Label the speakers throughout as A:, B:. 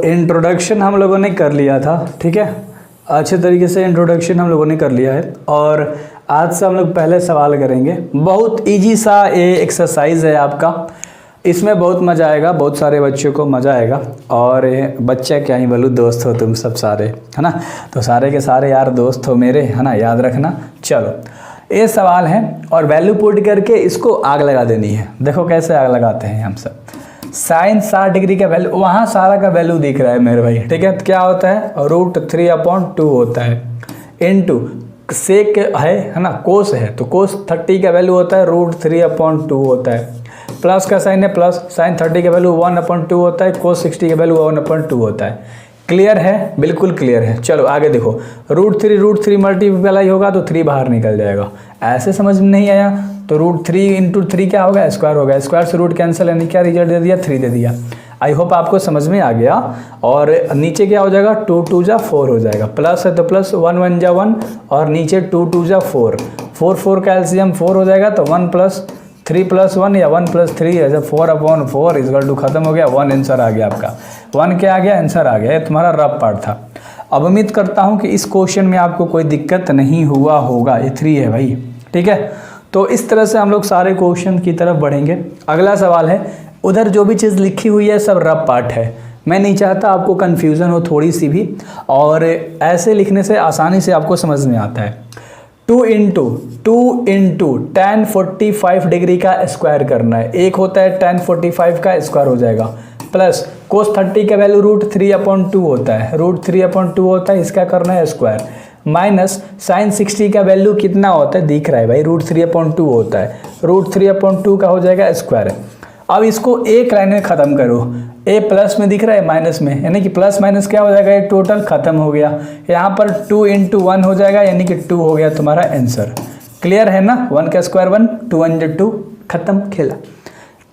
A: Introduction हम लोगों ने कर लिया था, ठीक है। अच्छे तरीके से इंट्रोडक्शन हम लोगों ने कर लिया है और आज से हम लोग पहले सवाल करेंगे। बहुत इजी सा ये एक्सरसाइज है आपका, इसमें बहुत मज़ा आएगा, बहुत सारे बच्चों को मज़ा आएगा। और बच्चे क्या ही बोलूँ, दोस्त हो तुम सब सारे, है ना। तो सारे के सारे यार दोस्त हो मेरे, है ना, याद रखना। चलो ये सवाल है और वैल्यू पुट करके इसको आग लगा देनी है। देखो कैसे आग लगाते हैं हम सब। साइन 60 डिग्री का वैल्यू, वहाँ सारा का वैल्यू दिख रहा है मेरे भाई, ठीक है। क्या होता है, √3/2 होता है इनटू सेक है ना, कोस है तो कोस 30 का वैल्यू होता है √3/2 होता है। प्लस का साइन है, प्लस साइन 30 का वैल्यू 1/2 होता है, कोस 60 का वैल्यू 1/2 होता है। क्लियर है, बिल्कुल क्लियर है। चलो आगे देखो, √3 मल्टीप्लाई होगा तो 3 बाहर निकल जाएगा। ऐसे समझ में नहीं आया तो √3 × 3 क्या होगा, स्क्वायर होगा। स्क्वायर से रूट कैंसिल, यानी क्या रिजल्ट दे दिया, 3 दे दिया। आई होप आपको समझ में आ गया। और नीचे क्या हो जाएगा, 2 × 2 = 4 हो जाएगा। प्लस है तो प्लस, 1 × 1 = 1 और नीचे 2 × 2 = 4। 4 का एलसीएम 4 हो जाएगा, तो 1 + 3 + 1 या 1 + 3 ऐसे 4/4 = खत्म हो गया। 1 आंसर आ गया आपका। 1 क्या आ गया, आंसर आ गया। ये तुम्हारा रफ पार्ट था। अब उम्मीद करता हूँ कि इस क्वेश्चन में आपको कोई दिक्कत नहीं हुआ होगा। ये 3 है भाई, ठीक है। तो इस तरह से हम लोग सारे क्वेश्चन की तरफ बढ़ेंगे। अगला सवाल है, उधर जो भी चीज़ लिखी हुई है सब रफ पार्ट है। मैं नहीं चाहता आपको कन्फ्यूज़न हो थोड़ी सी भी, और ऐसे लिखने से आसानी से आपको समझ में आता है। 2 × tan 45 डिग्री का स्क्वायर करना है। एक होता है tan 45 का स्क्वायर हो जाएगा, प्लस कोस 30 का वैल्यू √3/2 होता है, √3/2 होता है, इसका करना है स्क्वायर, माइनस साइन 60 का वैल्यू कितना होता है, दिख रहा है भाई, √3/2 होता है, √3/2 का हो जाएगा स्क्वायर। अब इसको एक लाइन में ख़त्म करो। ए प्लस में दिख रहा है माइनस में, यानी कि प्लस माइनस क्या हो जाएगा, ये टोटल खत्म हो गया। यहाँ पर 2 × 1 हो जाएगा, यानी कि 2 हो गया तुम्हारा आंसर। क्लियर है ना, 1 का स्क्वायर 1, 2 × 2 खत्म, खेला।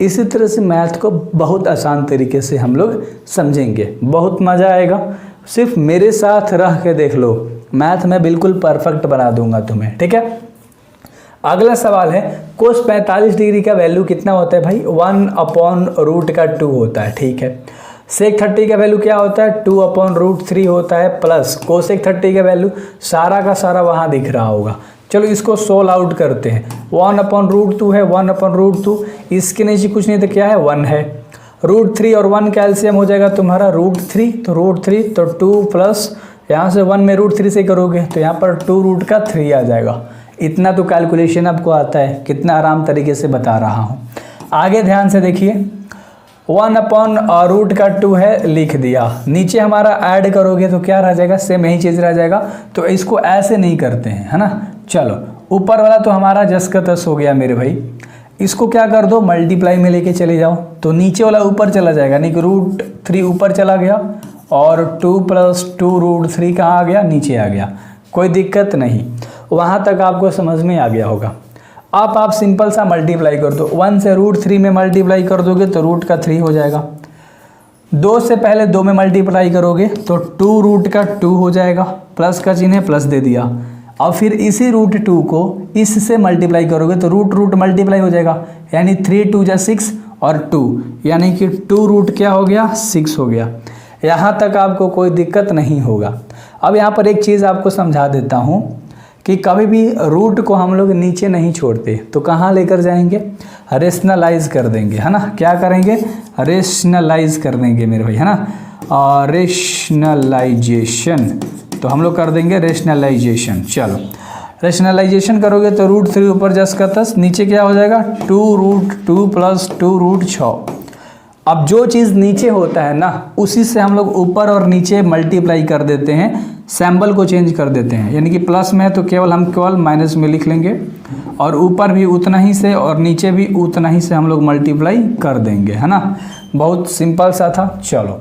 A: इसी तरह से मैथ को बहुत आसान तरीके से हम लोग समझेंगे, बहुत मज़ा आएगा। सिर्फ मेरे साथ रह के देख लो, मैथ में बिल्कुल परफेक्ट बना दूंगा तुम्हें, ठीक है। अगला सवाल है, कोस 45 डिग्री का वैल्यू कितना होता है भाई, 1/√2 होता है, ठीक है। सेक 30 का वैल्यू क्या होता है, 2/√3 होता है, प्लस कोसेक 30 का वैल्यू सारा का सारा वहाँ दिख रहा होगा। चलो इसको सोल्व आउट करते हैं। 1/√2 है, 1/√2, इसके नीचे कुछ नहीं तो क्या है, 1 है। √3 और 1 का एलसीएम हो जाएगा तुम्हारा √3, तो √3 तो 2 प्लस यहाँ से 1 में √3 से करोगे तो यहाँ पर 2√3 आ जाएगा। इतना तो कैलकुलेशन आपको आता है, कितना आराम तरीके से बता रहा हूँ। आगे ध्यान से देखिए, 1/√2 है, लिख दिया। नीचे हमारा ऐड करोगे तो क्या रह जाएगा, सेम यही चीज़ रह जाएगा। तो इसको ऐसे नहीं करते हैं, है ना। चलो ऊपर वाला तो हमारा जस का तस हो गया मेरे भाई। इसको क्या कर दो, मल्टीप्लाई में लेके चले जाओ, तो नीचे वाला ऊपर चला जाएगा, यानी कि √3 ऊपर चला गया और 2 + 2 √3 कहाँ आ गया, नीचे आ गया। कोई दिक्कत नहीं, वहाँ तक आपको समझ में आ गया होगा। अब आप सिंपल सा मल्टीप्लाई कर दो, 1 से √3 में मल्टीप्लाई कर दोगे तो √3 हो जाएगा। 2 से पहले 2 में मल्टीप्लाई करोगे तो 2√2 हो जाएगा, प्लस का चिन्ह है, प्लस दे दिया। अब फिर इसी √2 को इससे मल्टीप्लाई करोगे तो रूट मल्टीप्लाई हो जाएगा, यानी 3 × 2 = 6 और 2, यानी कि 2 क्या हो गया, 6 हो गया। यहाँ तक आपको कोई दिक्कत नहीं होगा। अब यहाँ पर एक चीज़ आपको समझा देता हूँ कि कभी भी रूट को हम लोग नीचे नहीं छोड़ते, तो कहाँ लेकर जाएंगे, रेशनलाइज कर देंगे, है ना। क्या करेंगे, रेशनलाइज कर देंगे मेरे भाई, है ना। और रेशनलाइजेशन, तो हम लोग कर देंगे रेशनलाइजेशन। चलो रेशनलाइजेशन करोगे तो √3 ऊपर जस का तस, नीचे क्या हो जाएगा, 2√2 + 2√6। अब जो चीज़ नीचे होता है ना, उसी से हम लोग ऊपर और नीचे मल्टीप्लाई कर देते हैं, सैम्बल को चेंज कर देते हैं। यानी कि प्लस में है तो केवल माइनस में लिख लेंगे, और ऊपर भी उतना ही से और नीचे भी उतना ही से हम लोग मल्टीप्लाई कर देंगे, है ना। बहुत सिंपल सा था। चलो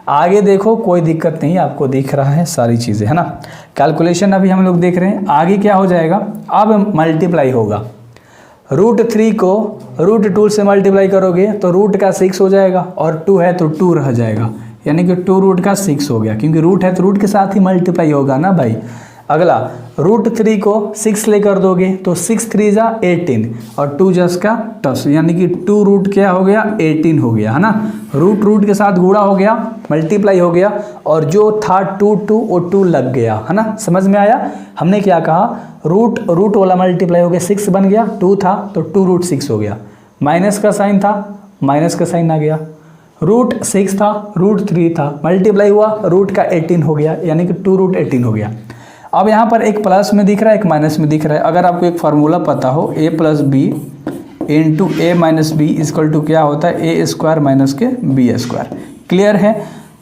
A: आगे देखो, कोई दिक्कत नहीं, आपको दिख रहा है सारी चीज़ें, है ना। कैलकुलेशन अभी हम लोग देख रहे हैं। आगे क्या हो जाएगा, अब मल्टीप्लाई होगा। √3 को √2 से मल्टीप्लाई करोगे तो रूट का 6 हो जाएगा, और 2 है तो 2 रह जाएगा, यानी कि 2 √6 हो गया। क्योंकि रूट है तो रूट के साथ ही मल्टीप्लाई होगा ना भाई। अगला √3 को 6 लेकर दोगे तो 6 3 जा 18 और 2 जस का 10, यानी कि 2 रूट क्या हो गया 18 हो गया, है ना। रूट के साथ गुणा हो गया, मल्टीप्लाई हो गया, और जो था 2 वो 2 लग गया, है ना। समझ में आया। हमने क्या कहा, रूट वाला मल्टीप्लाई हो गया, 6 बन गया, 2 था तो 2√6 हो गया, माइनस का साइन था, माइनस का साइन आ गया, √6 था, √3 था, मल्टीप्लाई हुआ, रूट का 18 हो गया, यानी कि 2√18 हो गया। अब यहाँ पर एक प्लस में दिख रहा है, एक माइनस में दिख रहा है। अगर आपको एक फार्मूला पता हो, a + b into a - b equal to क्या होता है, a² माइनस के b²। क्लियर है।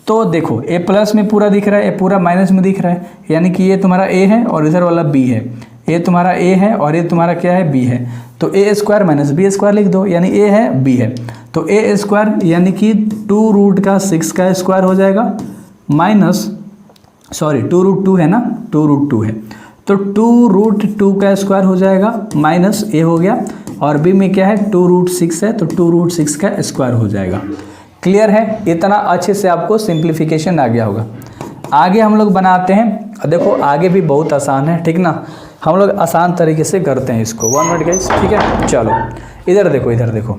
A: तो देखो a प्लस में पूरा दिख रहा है, a पूरा माइनस में दिख रहा है, यानी कि ये तुम्हारा a है और इधर वाला b है। ये तुम्हारा a है और ये तुम्हारा क्या है, b है। तो a² - b² लिख दो, यानी a है b है। तो a² यानी कि 2√6 का स्क्वायर हो जाएगा, माइनस 2√2 है ना, 2√2 है तो 2√2 का स्क्वायर हो जाएगा, माइनस a हो गया, और b में क्या है 2√6 है तो 2√6 का स्क्वायर हो जाएगा। क्लियर है। इतना अच्छे से आपको सिंप्लीफिकेशन आ गया होगा। आगे हम लोग बनाते हैं। देखो आगे भी बहुत आसान है, ठीक ना। हम लोग आसान तरीके से करते हैं इसको। 1 मिनट गाइस, ठीक है। चलो इधर देखो, इधर देखो,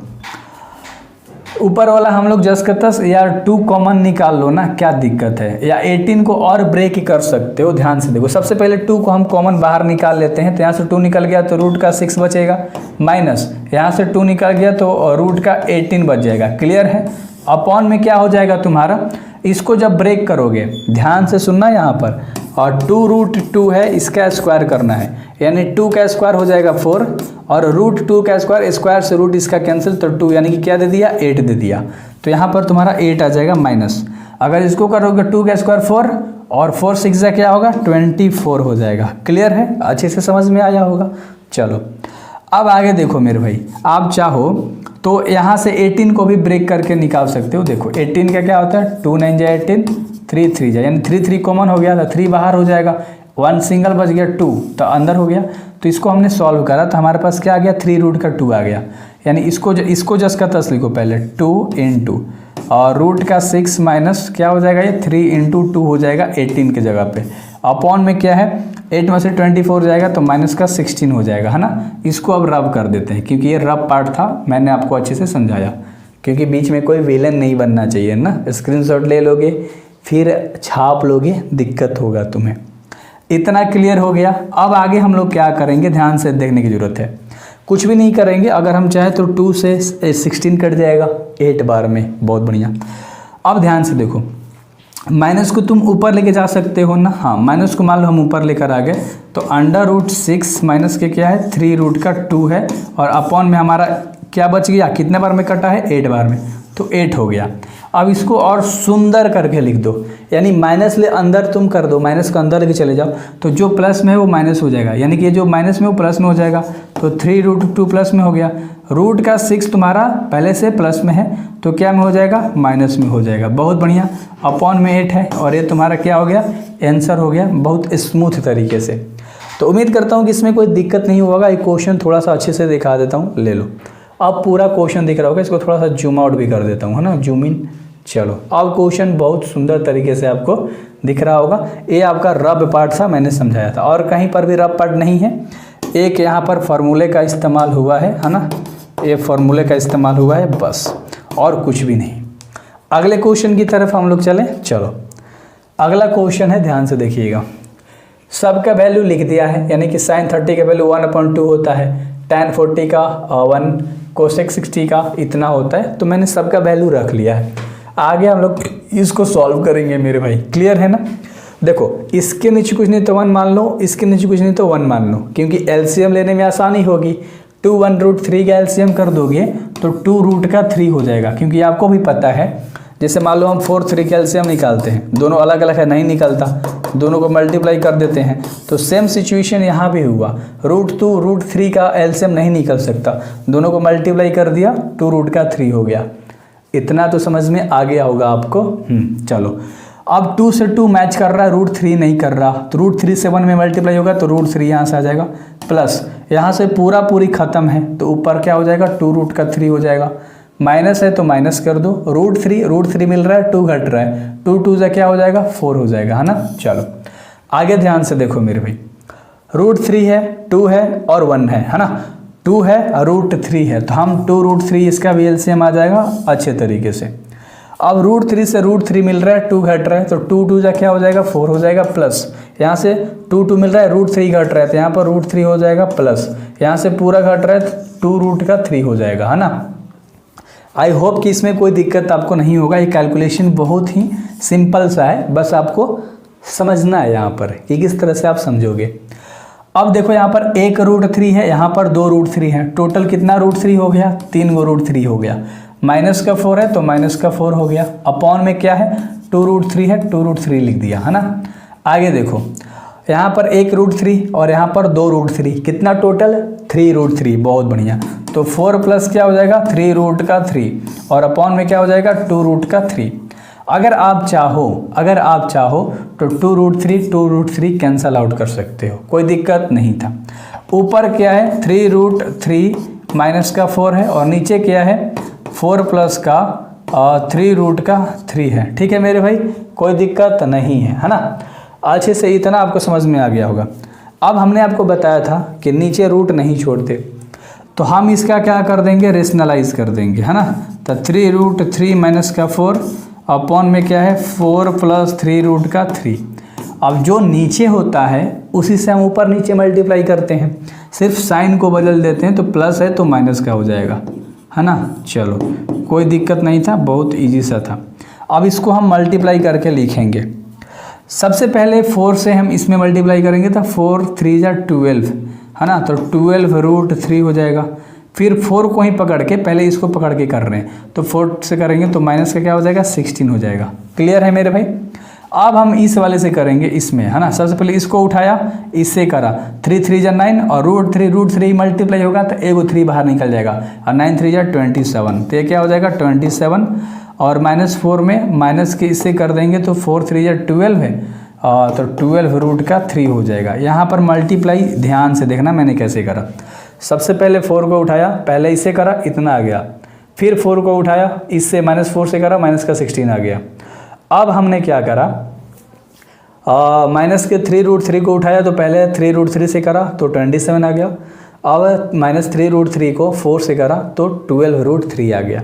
A: ऊपर वाला हम लोग जस करतस यार 2 कॉमन निकाल लो ना, क्या दिक्कत है। या 18 को और ब्रेक कर सकते हो। ध्यान से देखो, सबसे पहले 2 को हम कॉमन बाहर निकाल लेते हैं। तो यहाँ से 2 निकल गया तो रूट का 6 बचेगा, माइनस यहाँ से 2 निकल गया तो रूट का 18 बच जाएगा। क्लियर है। अपॉन में क्या हो जाएगा तुम्हारा, इसको जब ब्रेक करोगे, ध्यान से सुनना यहाँ पर, और 2√2 है, इसका स्क्वायर करना है, यानी 2 का स्क्वायर हो जाएगा 4, और √2 का स्क्वायर, स्क्वायर से रूट इसका कैंसिल, तो 2 यानी कि क्या दे दिया 8 दे दिया। तो यहाँ पर तुम्हारा 8 आ जाएगा माइनस। अगर इसको करोगे 2 का स्क्वायर 4 और 4 6 जा क्या होगा 24 हो जाएगा। क्लियर है, अच्छे से समझ में आया होगा। चलो अब आगे देखो मेरे भाई, आप चाहो तो यहाँ से 18 को भी ब्रेक करके निकाल सकते हो। देखो 18 का क्या होता है, 2 9 जा 18, 3 3 जा, यानी 3 3 कॉमन हो गया था, 3 बाहर हो जाएगा, 1 सिंगल बच गया, 2 तो अंदर हो गया। तो इसको हमने सॉल्व करा तो हमारे पास क्या आ गया, 3√2 आ गया। यानी इसको जस का तस लिखो पहले, 2 × और रूट का 6 माइनस क्या हो जाएगा, ये 3 × 2 हो जाएगा 18 के जगह पे। अपॉन में क्या है, 8 में से 24 जाएगा तो माइनस का 16 हो जाएगा, है ना। इसको अब रब कर देते हैं, क्योंकि ये रब पार्ट था, मैंने आपको अच्छे से समझाया, क्योंकि बीच में कोई विलन नहीं बनना चाहिए ना। स्क्रीनशॉट ले लोगे फिर छाप लोगे, दिक्कत होगा तुम्हें। इतना क्लियर हो गया। अब आगे हम लोग क्या करेंगे, ध्यान से देखने की ज़रूरत है। कुछ भी नहीं करेंगे, अगर हम चाहें तो 2 से 16 कट जाएगा 8 बार में, बहुत बढ़िया। अब ध्यान से देखो, माइनस को तुम ऊपर लेके जा सकते हो ना, हाँ माइनस को मान लो हम ऊपर लेकर आ गए तो √6 माइनस के क्या है 3√2 है, और अपॉन में हमारा क्या बच गया, कितने बार में कटा है 8 बार में, तो 8 हो गया। अब इसको और सुंदर करके लिख दो, यानी माइनस ले अंदर तुम कर दो, माइनस को अंदर लेके चले जाओ तो जो प्लस में है वो माइनस हो जाएगा, यानी कि जो माइनस में वो प्लस में हो जाएगा। तो 3√2 प्लस में हो गया, रूट का 6 तुम्हारा पहले से प्लस में है तो क्या में हो जाएगा, माइनस में हो जाएगा। बहुत बढ़िया। अपॉन में 8 है और ये तुम्हारा क्या हो गया, आंसर हो गया, बहुत स्मूथ तरीके से। तो उम्मीद करता हूँ कि इसमें कोई दिक्कत नहीं होगा। एक क्वेश्चन थोड़ा सा अच्छे से दिखा देता हूँ, ले लो। अब पूरा क्वेश्चन दिख रहा होगा, इसको थोड़ा सा जूम आउट भी कर देता हूँ, है ना, जूम इन। चलो अब क्वेश्चन बहुत सुंदर तरीके से आपको दिख रहा होगा। ये आपका रब पार्ट था, मैंने समझाया था, और कहीं पर भी रब पार्ट नहीं है। एक यहाँ पर फार्मूले का इस्तेमाल हुआ है ना, ये फार्मूले का इस्तेमाल हुआ है बस, और कुछ भी नहीं। अगले क्वेश्चन की तरफ हम लोग चलें। चलो अगला क्वेश्चन है, ध्यान से देखिएगा। सबका वैल्यू लिख दिया है, यानी कि sin 30 का वैल्यू 1/2 होता है, tan 40 का 1, cosec 60 का इतना होता है। तो मैंने सबका वैल्यू रख लिया है। आगे हम लोग इसको सॉल्व करेंगे मेरे भाई। क्लियर है ना। देखो इसके नीचे कुछ नहीं तो 1 मान लो, इसके नीचे कुछ नहीं तो 1 मान लो, क्योंकि एलसीएम लेने में आसानी होगी। 2 1√3 का एलसीएम कर दोगे तो 2√3 हो जाएगा, क्योंकि आपको भी पता है, जैसे मान लो हम 4 3 का एलसीएम निकालते हैं, दोनों अलग अलग है, नहीं निकलता, दोनों को मल्टीप्लाई कर देते हैं। तो सेम सिचुएशन यहाँ भी हुआ, √2 √3 का एलसीएम नहीं निकल सकता, दोनों को मल्टीप्लाई कर दिया, 2√3 हो गया। इतना तो समझ में आ गया होगा आपको। चलो अब 2 से 2 मैच कर रहा है, √3 नहीं कर रहा, तो √3 से 1 में मल्टीप्लाई होगा तो √3 यहाँ से आ जाएगा, प्लस यहाँ से पूरी ख़त्म है तो ऊपर क्या हो जाएगा, 2√3 हो जाएगा। माइनस है तो माइनस कर दो, √3 मिल रहा है, 2 घट रहा है, 2 2 से क्या हो जाएगा 4 हो जाएगा, है ना। चलो आगे ध्यान से देखो मेरे भाई, √3 है, 2 है और 1 है ना। 2 है और √3 है, तो हम 2√3 इसका भी एलसीएम आ जाएगा अच्छे तरीके से। अब √3 से √3 मिल रहा है, 2 घट रहा है, तो 2 2 जा क्या हो जाएगा 4 हो जाएगा, प्लस यहाँ से 2 2 मिल रहा है, √3 घट रहा है, तो यहाँ पर √3 हो जाएगा प्लस, यहाँ से पूरा घट रहा है तो 2√3 हो जाएगा, है ना। आई होप कि इसमें कोई दिक्कत आपको नहीं होगा। ये कैलकुलेशन बहुत ही सिंपल सा है, बस आपको समझना है यहाँ पर कि किस तरह से आप समझोगे। अब देखो यहाँ पर एक √3 है, यहाँ पर 2 √3 है, टोटल कितना √3 हो गया, 3 गो √3 हो गया। माइनस का 4 है तो माइनस का 4 हो गया, अपॉन में क्या है 2 √3 है, 2 √3 लिख दिया, है ना। आगे देखो यहाँ पर एक √3 और यहाँ पर 2 √3, कितना टोटल 3 √3, बहुत बढ़िया। तो 4 प्लस क्या हो जाएगा 3 √3 और अपॉन में क्या हो जाएगा 2 √3। अगर आप चाहो तो 2 √3 कैंसल आउट कर सकते हो, कोई दिक्कत नहीं था। ऊपर क्या है 3 √3 माइनस का 4 है और नीचे क्या है 4 प्लस का 3 √3 है, ठीक है मेरे भाई, कोई दिक्कत नहीं है ना। अच्छे से इतना आपको समझ में आ गया होगा। अब हमने आपको बताया था कि नीचे रूट नहीं छोड़ते, तो हम इसका क्या कर देंगे रेशनलाइज कर देंगे, है ना। तो 3 √3 माइनस का 4 अपॉन में क्या है 4 प्लस 3 √3। अब जो नीचे होता है उसी से हम ऊपर नीचे मल्टीप्लाई करते हैं, सिर्फ साइन को बदल देते हैं, तो प्लस है तो माइनस का हो जाएगा, है ना। चलो कोई दिक्कत नहीं था, बहुत इजी सा था। अब इसको हम मल्टीप्लाई करके लिखेंगे। सबसे पहले 4 से हम इसमें मल्टीप्लाई करेंगे तो 4 3 जा 12, है ना, तो 12 √3 हो जाएगा। फिर 4 को ही पकड़ के, पहले इसको पकड़ के कर रहे हैं, तो 4 से करेंगे तो माइनस का क्या हो जाएगा 16 हो जाएगा। क्लियर है मेरे भाई। अब हम इस वाले से करेंगे इसमें, है ना। सबसे पहले इसको उठाया, इससे करा, 3 3 जा 9 और √3 मल्टीप्लाई होगा तो एगो 3 बाहर निकल जाएगा और 9 3 जा 27, तो ये क्या हो जाएगा 27 और -4 में माइनस के इससे कर देंगे तो 4 3 जा 12 है, तो 12 √3 हो जाएगा। यहाँ पर मल्टीप्लाई ध्यान से देखना मैंने कैसे करा। सबसे पहले 4 को उठाया, पहले इससे करा, इतना आ गया, फिर 4 को उठाया, इससे -4 से करा, माइनस का 16 आ गया। अब हमने क्या करा, माइनस के 3 √3 को उठाया, तो पहले 3 √3 से करा तो 27 आ गया। अब -3 √3 को 4 से करा तो 12 √3 आ गया।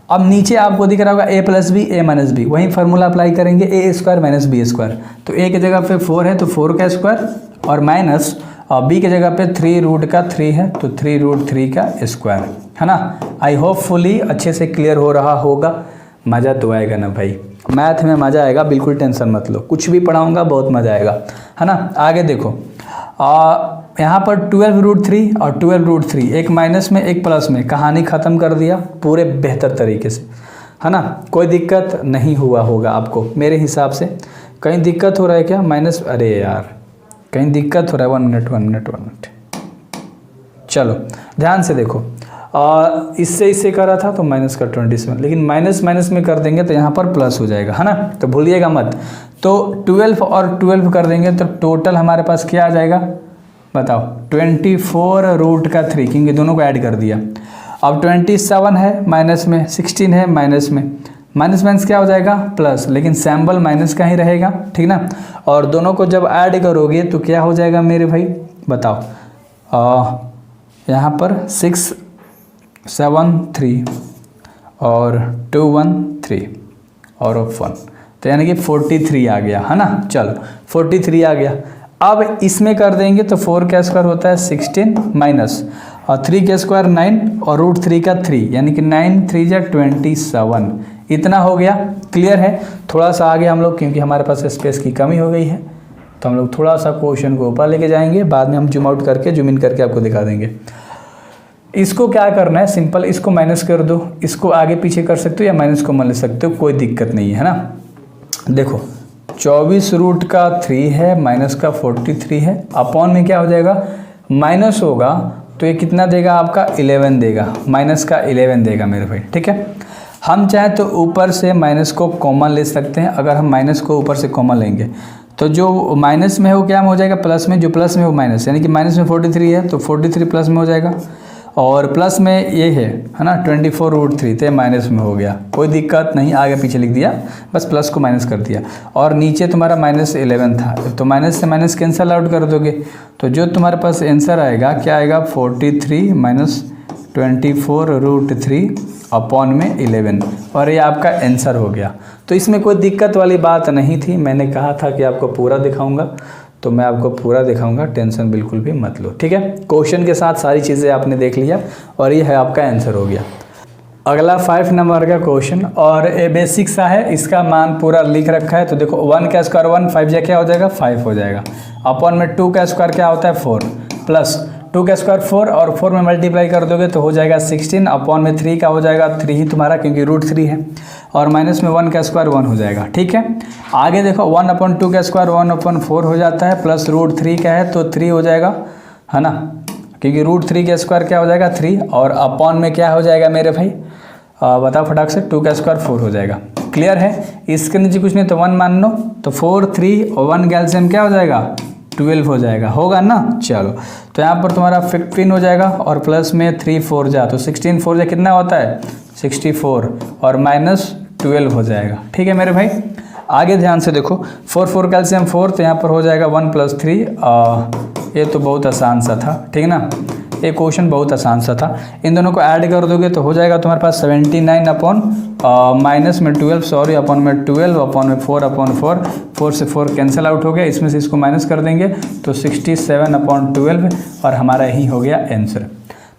A: अब नीचे आपको दिख रहा होगा a + b a - b, वहीं फार्मूला अप्लाई करेंगे a² - b²। तो a की जगह पे 4 है तो 4 का स्क्वायर और माइनस b की जगह पे 3 √3 है तो 3 √3 का स्क्वायर, है ना। आई होपफुली अच्छे से क्लियर हो रहा होगा। मज़ा तो आएगा ना भाई, मैथ में मज़ा आएगा, बिल्कुल टेंशन मत लो, कुछ भी पढ़ाऊँगा बहुत मज़ा आएगा, है ना। आगे देखो यहाँ पर 12 √3 और 12 √3, एक माइनस में एक प्लस में, कहानी ख़त्म कर दिया पूरे बेहतर तरीके से, है ना। कोई दिक्कत नहीं हुआ होगा आपको मेरे हिसाब से। कहीं दिक्कत हो रहा है क्या माइनस, अरे यार कहीं दिक्कत हो रहा है, 1 मिनट। चलो ध्यान से देखो, इससे करा था तो माइनस का 27, लेकिन माइनस में कर देंगे तो यहाँ पर प्लस हो जाएगा, है ना, तो भूलिएगा मत। तो 12 और 12 कर देंगे तो टोटल हमारे पास क्या आ जाएगा बताओ 24 √3, क्योंकि दोनों को ऐड कर दिया। अब 27 है माइनस में, 16 है माइनस में, माइनस क्या हो जाएगा प्लस, लेकिन सैम्बल माइनस का ही रहेगा, ठीक ना। और दोनों को जब ऐड करोगे तो क्या हो जाएगा मेरे भाई बताओ, यहाँ पर 6 7 3 और 2 1 3 और 1, तो यानी कि 43 आ गया, है ना। चलो 43 आ गया। अब इसमें कर देंगे तो 4 का स्क्वायर होता है 16 माइनस और 3 का स्क्वायर 9 और √3 का 3, यानी कि 9 3 जा 27, इतना हो गया। क्लियर है। थोड़ा सा आगे हम लोग, क्योंकि हमारे पास स्पेस की कमी हो गई है, तो हम लोग थोड़ा सा क्वेश्चन को ऊपर लेके जाएंगे, बाद में हम जूम आउट करके जूम इन करके आपको दिखा देंगे। इसको क्या करना है, सिंपल इसको माइनस कर दो, इसको आगे पीछे कर सकते हो या माइनस को मान ले सकते हो, कोई दिक्कत नहीं है ना। देखो 24 √3 है, माइनस का 43 है, अपॉन में क्या हो जाएगा माइनस होगा तो ये कितना देगा आपका 11 देगा, माइनस का 11 देगा मेरे भाई, ठीक है। हम चाहें तो ऊपर से माइनस को कॉमन ले सकते हैं। अगर हम माइनस को ऊपर से कॉमन लेंगे तो जो माइनस में है वो क्या हो जाएगा प्लस में, जो प्लस में वो माइनस, यानी कि माइनस में 43 है तो 43 प्लस में हो जाएगा और प्लस में ये है ना 24√3, तो माइनस में हो गया, कोई दिक्कत नहीं, आगे पीछे लिख दिया, बस प्लस को माइनस कर दिया। और नीचे तुम्हारा -11 था, तो माइनस से माइनस कैंसल आउट कर दोगे, तो जो तुम्हारे पास आंसर आएगा क्या आएगा 43 - 24√3 अपॉन में 11, और ये आपका आंसर हो गया। तो इसमें कोई दिक्कत वाली बात नहीं थी, मैंने कहा था कि आपको पूरा दिखाऊंगा, तो मैं आपको पूरा दिखाऊंगा, टेंशन बिल्कुल भी मत लो, ठीक है। क्वेश्चन के साथ सारी चीज़ें आपने देख लिया और ये है आपका आंसर हो गया। अगला 5 नंबर का क्वेश्चन, और ये बेसिक सा है, इसका मान पूरा लिख रखा है। तो देखो 1 का स्क्वायर 1, 5 जा क्या हो जाएगा 5 हो जाएगा, अपॉन में 2 का स्क्वायर क्या होता है 4, प्लस 2 का स्क्वायर 4 और 4 में मल्टीप्लाई कर दोगे तो हो जाएगा 16, अपॉन में 3 का हो जाएगा 3 ही तुम्हारा, क्योंकि √3 है, और माइनस में 1 का स्क्वायर 1 हो जाएगा, ठीक है। आगे देखो 1/2 का स्क्वायर 1/4 हो जाता है, प्लस √3 का है तो 3 हो जाएगा, है ना, क्योंकि √3 का स्क्वायर क्या हो जाएगा 3, और अपॉन में क्या हो जाएगा मेरे भाई, बताओ फटाक से, 2 का स्क्वायर 4 हो जाएगा। क्लियर है, इसके नीचे कुछ नहीं तो 1 मान लो, तो 4 3 और 1 का एलसीएम क्या हो जाएगा 12 हो जाएगा, होगा ना। चलो तो यहाँ पर तुम्हारा 15 हो जाएगा, और प्लस में 3 4 जा तो 16 4 जा कितना होता है 64, और -12 हो जाएगा, ठीक है मेरे भाई। आगे ध्यान से देखो 4 4 का एलसीएम 4, तो यहाँ पर हो जाएगा 1 + 3, ये तो बहुत आसान सा था, ठीक है ना, ये क्वेश्चन बहुत आसान सा था। इन दोनों को ऐड कर दोगे तो हो जाएगा तुम्हारे पास 79 अपॉन माइनस में 12, सॉरी अपॉन में 12 अपॉन में 4/4, 4 से 4 कैंसिल आउट हो गया, इसमें से इसको माइनस कर देंगे तो 67/12, और हमारा यही हो गया आंसर।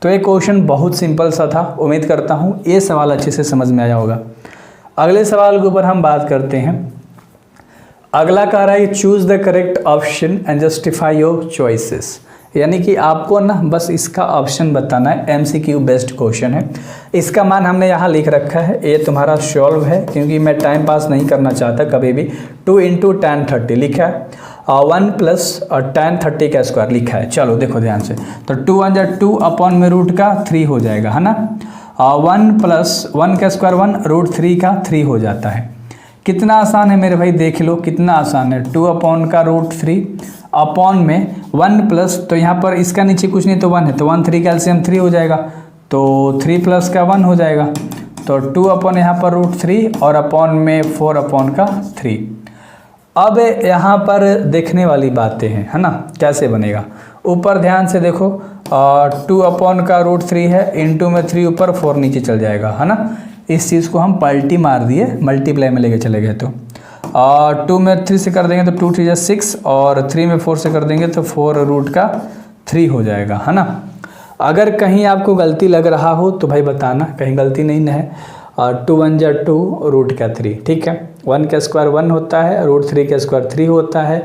A: तो ये क्वेश्चन बहुत सिंपल सा था, उम्मीद करता हूँ ये सवाल अच्छे से समझ में आया होगा। अगले सवाल के ऊपर हम बात करते हैं। अगला कह रहा है choose the correct option and justify your choices, यानी कि आपको ना बस इसका ऑप्शन बताना है, एमसीक्यू बेस्ड क्वेश्चन है। इसका मान हमने यहाँ लिख रखा है, ये तुम्हारा सॉल्व है, क्योंकि मैं टाइम पास नहीं करना चाहता कभी भी। 2 × tan 30 लिखा है, 1 + tan 30 का स्क्वायर लिखा है। चलो देखो ध्यान से, तो 2 1 जा 2 अपॉन में √3 हो जाएगा, है ना। 1 + 1 का स्क्वायर 1, √3 का 3 हो जाता है। कितना आसान है मेरे भाई, देख लो कितना आसान है। 2 अपॉन का √3 अपॉन में 1 प्लस, तो यहाँ पर इसका नीचे कुछ नहीं तो 1 है, तो 1 3 का एलसीएम 3 हो जाएगा, तो 3 + का 1 हो जाएगा, तो 2 अपॉन यहाँ पर √3 और अपॉन में 4 अपॉन का 3। अब यहाँ पर देखने वाली बातें हैं, है ना, कैसे बनेगा। ऊपर ध्यान से देखो, 2 अपॉन का √3 है, इंटू में 3 ऊपर 4 नीचे चल जाएगा, है ना। इस चीज़ को हम पलटी मार दिए, मल्टीप्लाई में लेके चले गए, तो 2 में 3 से कर देंगे तो 2 3 = 6, और 3 में 4 से कर देंगे तो 4√3 हो जाएगा, है ना। अगर कहीं आपको गलती लग रहा हो तो भाई बताना, कहीं गलती नहीं है। 2 1 जा 2 √3, ठीक है। 1 का स्क्वायर 1 होता है, √3 का स्क्वायर 3 होता है,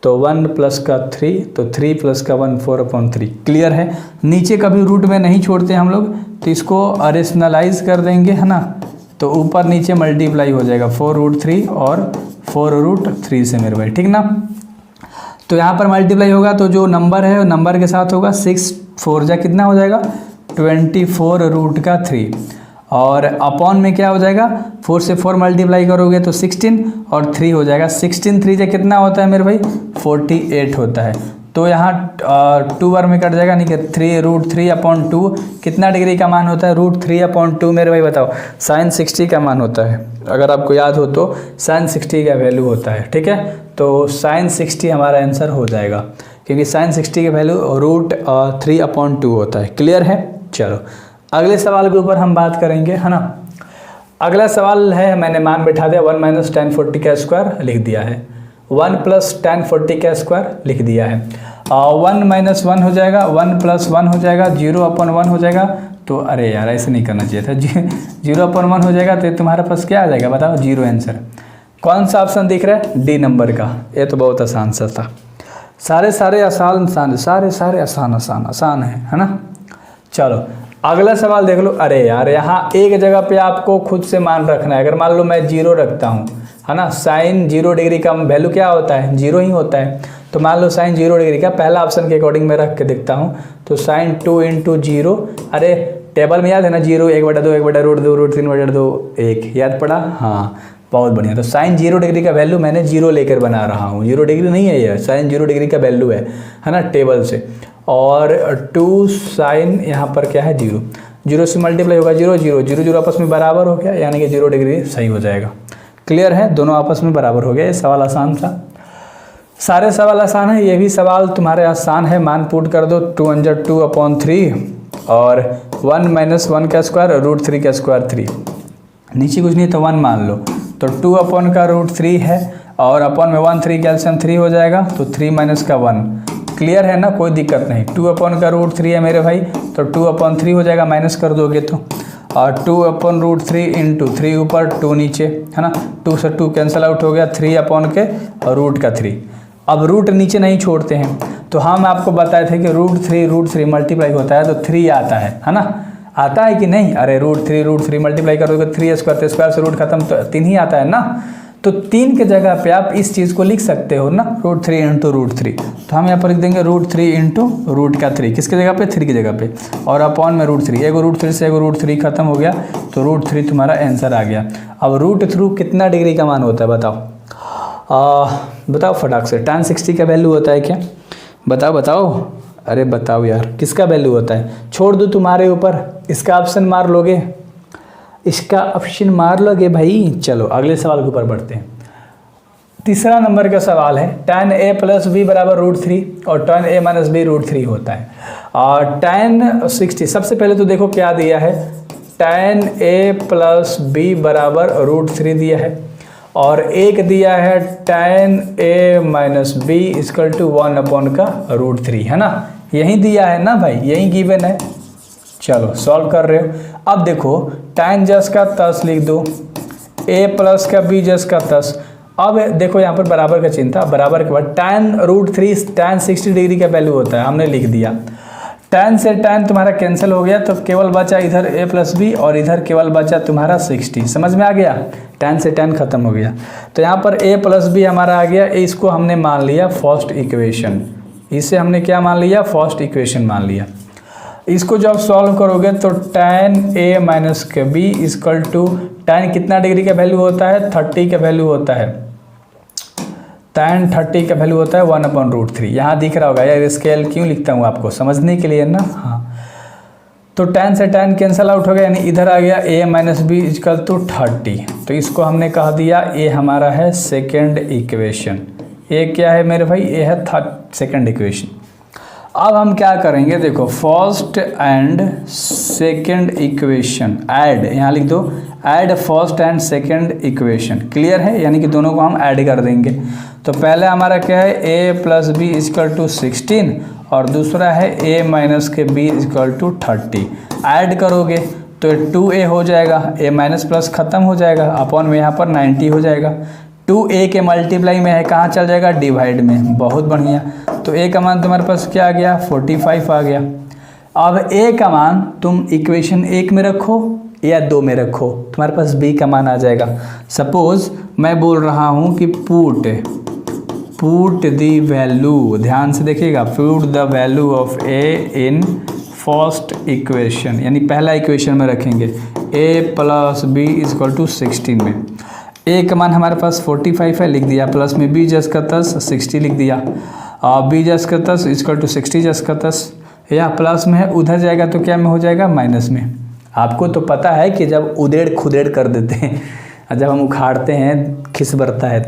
A: तो 1 + का 3, तो 3 + का 1 4/3। क्लियर है, नीचे कभी रूट में नहीं छोड़ते हम लोग, तो इसको रेशनलाइज कर देंगे, है ना, तो ऊपर नीचे मल्टीप्लाई हो जाएगा 4√3 और 4√3 से मेरे भाई, ठीक ना। तो यहाँ पर मल्टीप्लाई होगा तो जो नंबर है वो नंबर के साथ होगा, 6 4 जा कितना हो जाएगा 24√3, और अपॉन में क्या हो जाएगा 4 से 4 मल्टीप्लाई करोगे तो 16 और 3 हो जाएगा। 16 3 जा कितना होता है मेरे भाई 48 होता है, तो यहाँ 2 बार में कट जाएगा, नहीं कि 3√3/2 कितना डिग्री का मान होता है √3/2 मेरे भाई बताओ, sin 60 का मान होता है। अगर आपको याद हो तो sin 60 का वैल्यू होता है, ठीक है। तो sin 60 हमारा आंसर हो जाएगा, क्योंकि sin 60 का वैल्यू √3/2 होता है। क्लियर है, चलो अगले सवाल के ऊपर हम बात करेंगे, है ना। अगला सवाल है, मैंने मान बैठा दिया 1 - tan 40 का स्क्वायर लिख दिया है, 1 + tan 40 का स्क्वायर लिख दिया है। 1 - 1 हो जाएगा, 1 + 1 हो जाएगा, 0/1 हो जाएगा। तो अरे यार ऐसे नहीं करना चाहिए था, 0/1 हो जाएगा, तो तुम्हारे पास क्या आ जाएगा बताओ 0 आंसर। कौन सा ऑप्शन दिख रहा है डी नंबर का, ये तो बहुत आसान सा था। सारे आसान है ना। चलो अगला सवाल देख लो। अरे यार यहाँ एक जगह पे आपको खुद से मान रखना है। अगर मान लो मैं 0 रखता हूँ, है ना, sin 0 डिग्री का वैल्यू क्या होता है 0 ही होता है। तो मान लो sin 0 डिग्री का पहला ऑप्शन के अकॉर्डिंग मैं रख के देखता हूँ, तो sin 2 × 0, अरे टेबल में याद है ना 0 1/2 1/√2 √3/2 1, याद पड़ा, हाँ बहुत बढ़िया। तो sin 0 डिग्री का वैल्यू मैंने 0 लेकर बना रहा हूँ, 0 डिग्री नहीं है ये, sin 0 डिग्री का वैल्यू है ना टेबल से। और 2 साइन यहाँ पर क्या है 0, 0 से मल्टीप्लाई होगा 0 0 0 0 आपस में बराबर हो गया, यानी कि 0 डिग्री सही हो जाएगा। क्लियर है, दोनों आपस में बराबर हो गया। ये सवाल आसान था, सारे सवाल आसान है, ये भी सवाल तुम्हारे आसान है। मान पुट कर दो 2 2/3 और 1 - 1 का स्क्वायर √3 का स्क्वायर 3, नीचे कुछ नहीं तो 1 मान लो, तो 2 अपॉन का √3 है और अपॉन में 1 3 कैल्शियम 3 हो जाएगा, तो 3 - का 1। क्लियर है ना, कोई दिक्कत नहीं। 2 अपॉन का √3 है मेरे भाई, तो 2/3 हो जाएगा, माइनस कर दोगे तो, और 2/√3 इंटू 3 ऊपर 2 नीचे, है ना, 2 से 2 कैंसिल आउट हो गया, 3 अपॉन के और √3। अब रूट नीचे नहीं छोड़ते हैं, तो हम आपको बताए थे कि √3 मल्टीप्लाई होता है तो 3 आता है ना, आता है कि नहीं? अरे √3 मल्टीप्लाई करोगे 3 स्क्वायर, तो स्क्वायर से रूट खत्म, तो 3 ही आता है ना। तो 3 के जगह पे आप इस चीज़ को लिख सकते हो ना, √3 इंटू √3। तो हम यहाँ पर लिख देंगे √3 इंटू √3, किसके जगह पे? 3 की जगह पे, और अपॉन में √3, एगो √3 से एगो √3 खत्म हो गया, तो √3 तुम्हारा आंसर आ गया। अब रूट थ्रू कितना डिग्री का मान होता है बताओ? बताओ फटाक से। tan 60 का वैल्यू होता है क्या? बताओ। अरे बताओ यार, किसका वैल्यू होता है? छोड़ दो तुम्हारे ऊपर, इसका ऑप्शन मार लोगे, इसका ऑप्शन मार लोगे भाई। चलो अगले सवाल के ऊपर बढ़ते हैं। तीसरा नंबर का सवाल है, tan a + b = √3 और tan a - b √3 होता है। और tan 60, सबसे पहले तो देखो क्या दिया है, tan a + b = √3 दिया है, और एक दिया है tan a - b = 1 अपॉन का √3, है ना, यही दिया है ना भाई, यही गिवन है। चलो सॉल्व कर रहे हो। अब देखो tan जस का 10 लिख दो, a + का b जस का 10। अब देखो यहाँ पर बराबर का चिन्ह था, बराबर के बाद tan √3 tan 60 डिग्री का वैल्यू होता है, हमने लिख दिया। tan से tan तुम्हारा कैंसिल हो गया, तो केवल बचा इधर a + b और इधर केवल बचा तुम्हारा 60। समझ में आ गया, tan से tan खत्म हो गया, तो यहाँ पर a + b हमारा आ गया। इसको हमने मान लिया फर्स्ट इक्वेशन, इसे हमने क्या मान लिया? फर्स्ट इक्वेशन मान लिया। इसको जब सॉल्व करोगे तो tan a - b = tan कितना डिग्री का वैल्यू होता है? 30 का वैल्यू होता है। tan 30 का वैल्यू होता है 1/√3। यहाँ दिख रहा होगा यार, स्केल क्यों लिखता हूँ आपको समझने के लिए ना। हाँ, तो tan से tan कैंसिल आउट हो गया, यानी इधर आ गया a - b = 30। तो इसको हमने कह दिया ये हमारा है सेकेंड इक्वेशन। ये क्या है मेरे भाई? ये है सेकेंड इक्वेशन। अब हम क्या करेंगे, देखो first and second equation add, यहाँ लिख दो add first and second equation. Clear है, यानी कि दोनों को हम ऐड कर देंगे। तो पहले हमारा क्या है, a + b = 16 और दूसरा है a - b = 30। ऐड करोगे तो 2a हो जाएगा, a माइनस प्लस खत्म हो जाएगा, अपॉन में यहाँ पर 90 हो जाएगा। 2a के मल्टीप्लाई में है, कहाँ चल जाएगा? डिवाइड में। बहुत बढ़िया, तो a का मान तुम्हारे पास क्या आ गया? 45 आ गया। अब a का मान तुम इक्वेशन 1 में रखो या 2 में रखो, तुम्हारे पास b का मान आ जाएगा। सपोज मैं बोल रहा हूँ कि पुट द वैल्यू, ध्यान से देखिएगा, put the value of a in first equation, यानी पहला इक्वेशन में रखेंगे a + b = 16 में। a का मान हमारे पास 45 है, लिख दिया, प्लस में b जस का 10 60 लिख दिया, b जस का 10 = 60 जस का 10, या प्लस में है उधर जाएगा तो क्या में हो जाएगा? माइनस में। आपको तो पता है कि जब उधेड़ खुदेड़ कर देते हैं, जब हम उखाड़ते हैं खिस बरता है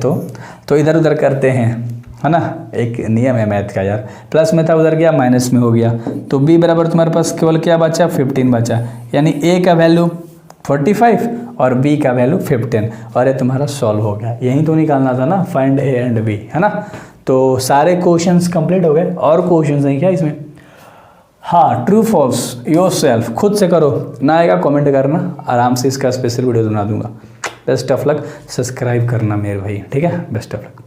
A: तो इधर उधर करते हैं, है ना, एक नियम है मैथ का यार। प्लस में था उधर गया माइनस में हो गया, तो b बराबर तुम्हारे पास केवल क्या बचा? 15 बचा, यानी a का वैल्यू 45 और b का वैल्यू 15, और ये तुम्हारा सॉल्व हो गया। यही तो निकालना था ना, फाइंड a एंड b, है ना। तो सारे क्वेश्चंस कंप्लीट हो गए, और क्वेश्चंस हैं क्या इसमें? हाँ, ट्रू फॉल्स योरसेल्फ खुद से करो, ना आएगा कमेंट करना, आराम से इसका स्पेशल वीडियो बना दूंगा। बेस्ट ऑफ लक, सब्सक्राइब करना मेरे भाई, ठीक है, बेस्ट ऑफ लक।